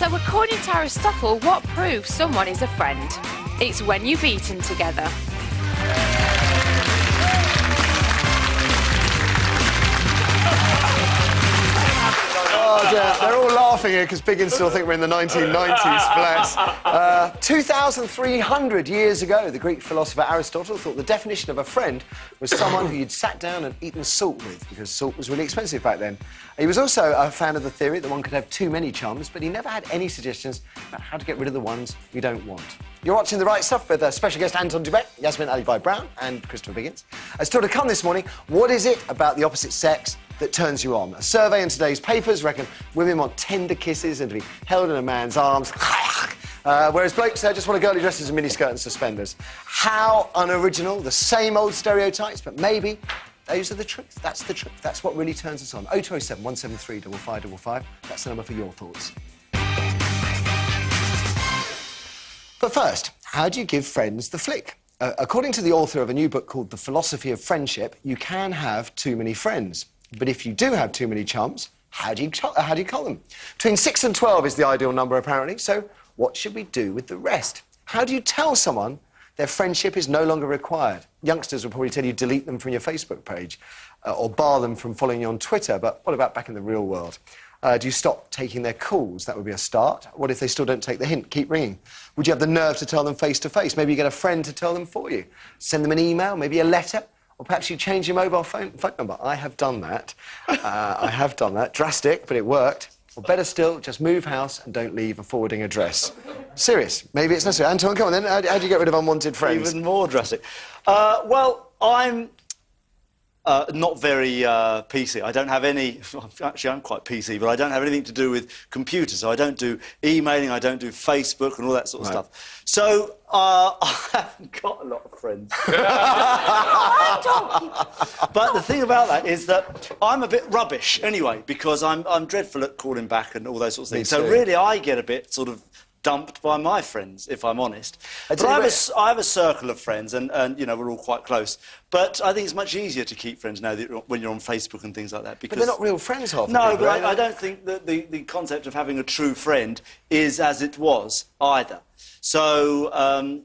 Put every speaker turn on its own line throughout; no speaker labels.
So according to Aristotle, what proves someone is a friend? It's when you've eaten together.
Oh, dear. They're all laughing here because Biggins still think we're in the 1990s, bless. 2,300 years ago, the Greek philosopher Aristotle thought the definition of a friend was someone who you'd sat down and eaten salt with, because salt was really expensive back then. He was also a fan of the theory that one could have too many chums, but he never had any suggestions about how to get rid of the ones you don't want. You're watching The Right Stuff with special guest Anton Dubek, Yasmin Ali-Brown and Christopher Biggins. Still to come this morning, what is it about the opposite sex that turns you on? A survey in today's papers reckon women want tender kisses and to be held in a man's arms, whereas blokes just want a girl who dresses in miniskirt and suspenders. How unoriginal, the same old stereotypes, but maybe those are the truth. That's the truth. That's what really turns us on. 0207 173 5555. That's the number for your thoughts. But first, how do you give friends the flick? According to the author of a new book called The Philosophy of Friendship, you can have too many friends. But if you do have too many chums, how do you cull them? Between 6 and 12 is the ideal number, apparently, so what should we do with the rest? How do you tell someone their friendship is no longer required? Youngsters will probably tell you delete them from your Facebook page or bar them from following you on Twitter, but what about back in the real world? Do you stop taking their calls? That would be a start. What if they still don't take the hint? Keep ringing. Would you have the nerve to tell them face-to-face? Maybe you get a friend to tell them for you. Send them an email, maybe a letter, or perhaps you change your mobile phone number. I have done that. I have done that. Drastic, but it worked. Or better still, just move house and don't leave a forwarding address. Serious. Maybe it's necessary. Anton, come on then. How do you get rid of unwanted friends?
Even more drastic. Well, I'm not very PC. I don't have any... Actually, I'm quite PC, but I don't have anything to do with computers. So I don't do emailing, I don't do Facebook and all that sort of stuff. So I haven't got a lot of friends. But the thing about that is that I'm a bit rubbish anyway, because I'm dreadful at calling back and all those sorts of things. So really, I get a bit sort of dumped by my friends, if I'm honest. But I have a circle of friends, and you know, we're all quite close. But I think it's much easier to keep friends now when you're on Facebook and things like that. Because
but they're not real friends, half the
No,
people,
but I don't think that the concept of having a true friend is as it was either. So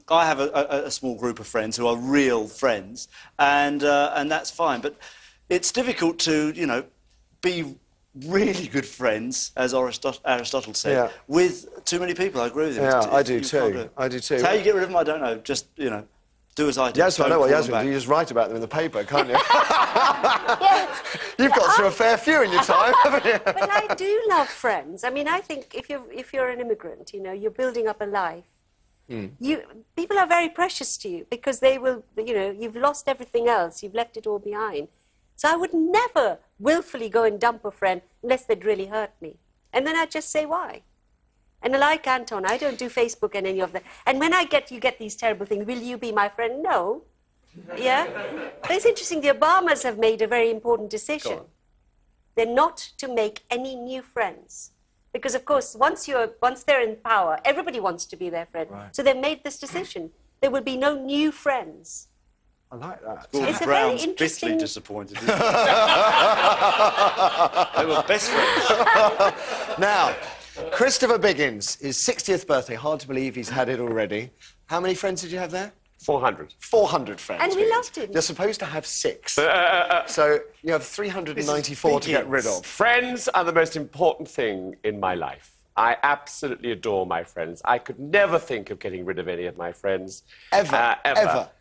I have a small group of friends who are real friends, and that's fine. But it's difficult to, you know, be really good friends, as Aristotle said, with too many people. I agree with him.
Yeah, I do too. I do too.
So how you get rid of them, I don't know. Just, you know, do as I do.
Yes, I know what Yasmin do. You just write about them in the paper, can't you?
Yes.
You've got through a fair few in your time, haven't you?
But I do love friends. I mean, I think if you're an immigrant, you know, you're building up a life. People are very precious to you because they will, you know, you've lost everything else. You've left it all behind. So I would never willfully go and dump a friend unless they'd really hurt me. And then I'd just say why. And like Anton, I don't do Facebook and any of that. And when you get these terrible things, will you be my friend? No. Yeah? But it's interesting, the Obamas have made a very important decision. They're not to make any new friends. Because, of course, once they're in power, everybody wants to be their friend. Right. So they've made this decision. There will be no new friends.
I like that.
It's a
Brown's
very interesting...
bitterly disappointed. They were best friends.
Now, Christopher Biggins, his 60th birthday. Hard to believe he's had it already. How many friends did you have there?
400.
400 friends.
And we loved him.
You're supposed to have 6. So you have 394 to get rid of.
Friends are the most important thing in my life. I absolutely adore my friends. I could never think of getting rid of any of my friends.
Ever?
Ever.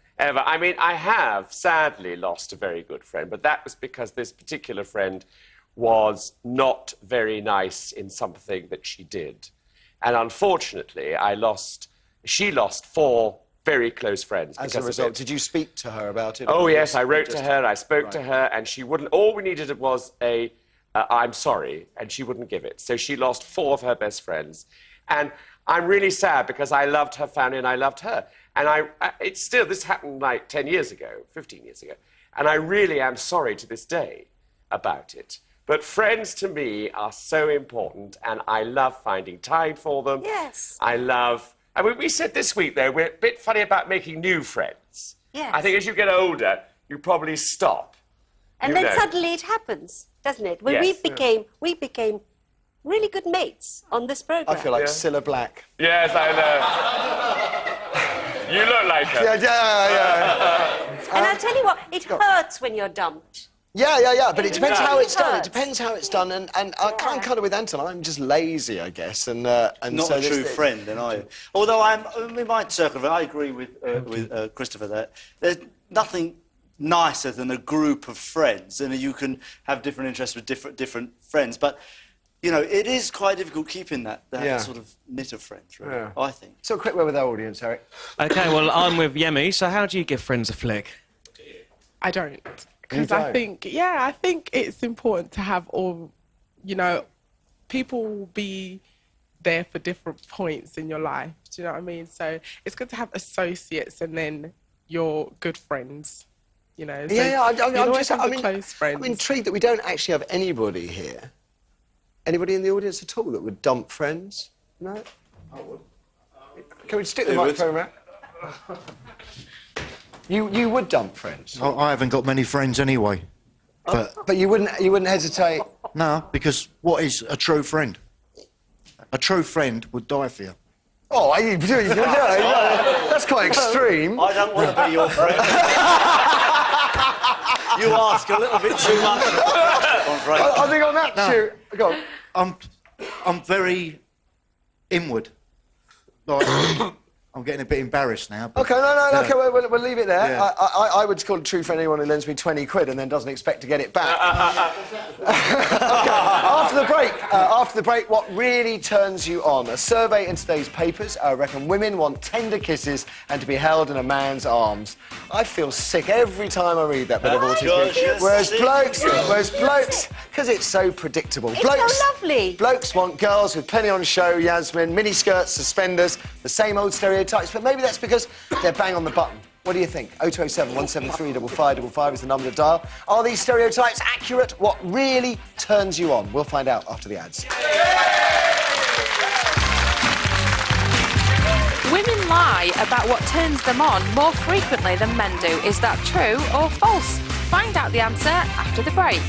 I mean, I have, sadly, lost a very good friend, but that was because this particular friend was not very nice in something that she did. And unfortunately, she lost 4 very close friends.
As a result, did you speak to her about it?
Oh, yes, I wrote to her, I spoke to her, and she wouldn't... All we needed was a I'm sorry, and she wouldn't give it. So she lost 4 of her best friends. And I'm really sad because I loved her family and I loved her. And this happened like 10 years ago, 15 years ago. And I really am sorry to this day about it. But friends to me are so important, and I love finding time for them.
Yes.
I mean, we said this week, though, we're a bit funny about making new friends.
Yes.
I think as you get older, you probably stop.
And then suddenly it happens, doesn't it? Well,
yes.
we became really good mates on this programme.
I feel like Cilla Black.
Yes, I know. You look like her.
Yeah.
And I'll tell you what, it hurts when you're dumped.
Yeah, but it depends how
really
it's done. It
hurts.
depends how it's done, and I'm kind of with Anton. I'm just lazy, I guess, and
Not
so
a true friend, then, are you? Although in my circle, I agree with Christopher that there's nothing nicer than a group of friends, and you can have different interests with different friends. But you know, it is quite difficult keeping that sort of knit of friends. Really, I think.
So a quick word with our audience, Eric.
Okay, well, I'm with Yemi. So how do you give friends a flick?
I don't. Because I think it's important to have all, you know, people will be there for different points in your life. Do you know what I mean? So it's good to have associates and then your good friends, you know. So
I'm
close friends.
I'm intrigued that we don't actually have anybody here. Anybody in the audience at all that would dump friends? No? I would. Can we stick the microphone around? You would dump friends?
I haven't got many friends anyway.
But you wouldn't hesitate?
No, because what is a true friend? A true friend would die for you.
Oh, that's quite extreme.
I don't want to be your friend. You ask a little bit too much.
I think on that too. Go on.
I'm very inward. Like, I'm getting a bit embarrassed now.
OK, OK, we'll leave it there.
Yeah.
I would call a true friend anyone who lends me 20 quid and then doesn't expect to get it back. OK, after the break, what really turns you on? A survey in today's papers reckon women want tender kisses and to be held in a man's arms. I feel sick every time I read that bit of autism. Whereas blokes, because it's so predictable.
It's so lovely.
Blokes want girls with plenty on show, Yasmin, mini-skirts, suspenders, the same old stereotypes, but maybe that's because they're bang on the button. What do you think? 0207 173 5555 is the number to dial. Are these stereotypes accurate? What really turns you on? We'll find out after the ads.
Women lie about what turns them on more frequently than men do. Is that true or false? Find out the answer after the break.